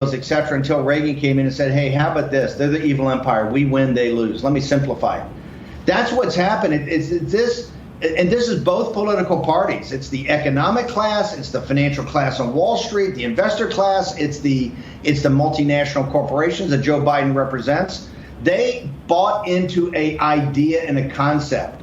etc., until Reagan came in and said, hey, how about this? They're the evil empire. We win, they lose. Let me simplify it. That's what's happened. It's this, and this is both political parties. It's the economic class, it's the financial class on Wall Street, the investor class, it's the multinational corporations that Joe Biden represents. They bought into an idea and a concept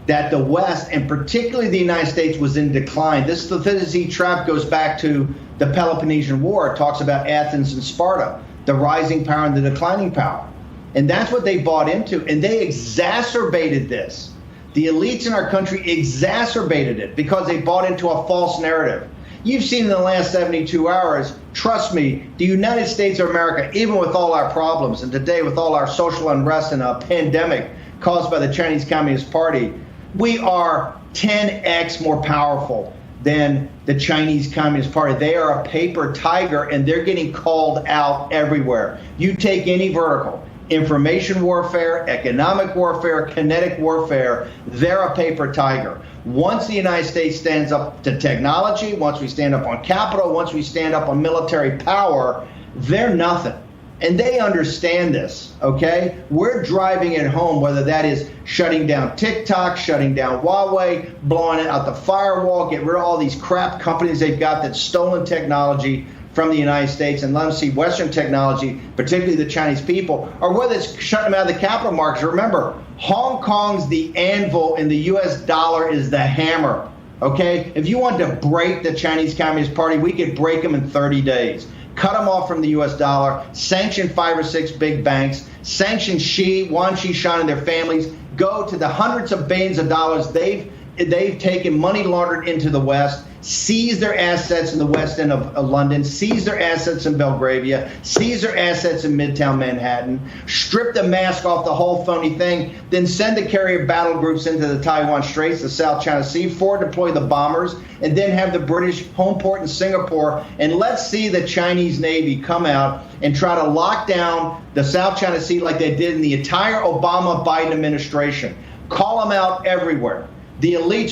that the West, and particularly the United States, was in decline. This Thucydides trap goes back to the Peloponnesian War. It talks about Athens and Sparta, the rising power and the declining power. And that's what they bought into, and they exacerbated this. The elites in our country exacerbated it because they bought into a false narrative. You've seen in the last 72 hours, trust me, the United States of America, even with all our problems, and today with all our social unrest and a pandemic caused by the Chinese Communist Party, we are 10x more powerful than the Chinese Communist Party. They are a paper tiger, and they're getting called out everywhere. You take any vertical, information warfare, economic warfare, kinetic warfare, they're a paper tiger. Once the United States stands up to technology, once we stand up on capital, once we stand up on military power, they're nothing. And they understand this, okay? We're driving it home, whether that is shutting down TikTok, shutting down Huawei, blowing out the firewall, get rid of all these crap companies they've got that's stolen technology from the United States and let them see Western technology, particularly the Chinese people, or whether it's shutting them out of the capital markets. Remember, Hong Kong's the anvil and the U.S. dollar is the hammer, okay? If you want to break the Chinese Communist Party, we could break them in 30 days. Cut them off from the U.S. dollar, sanction 5 or 6 big banks, sanction Wang Qishan and their families, go to the hundreds of billions of dollars they've taken money laundered into the West, seize their assets in the West End of London, seize their assets in Belgravia, seize their assets in Midtown Manhattan, strip the mask off the whole phony thing, then send the carrier battle groups into the Taiwan Straits, the South China Sea, forward deploy the bombers, and then have the British home port in Singapore. And let's see the Chinese Navy come out and try to lock down the South China Sea like they did in the entire Obama-Biden administration. Call them out everywhere. The elites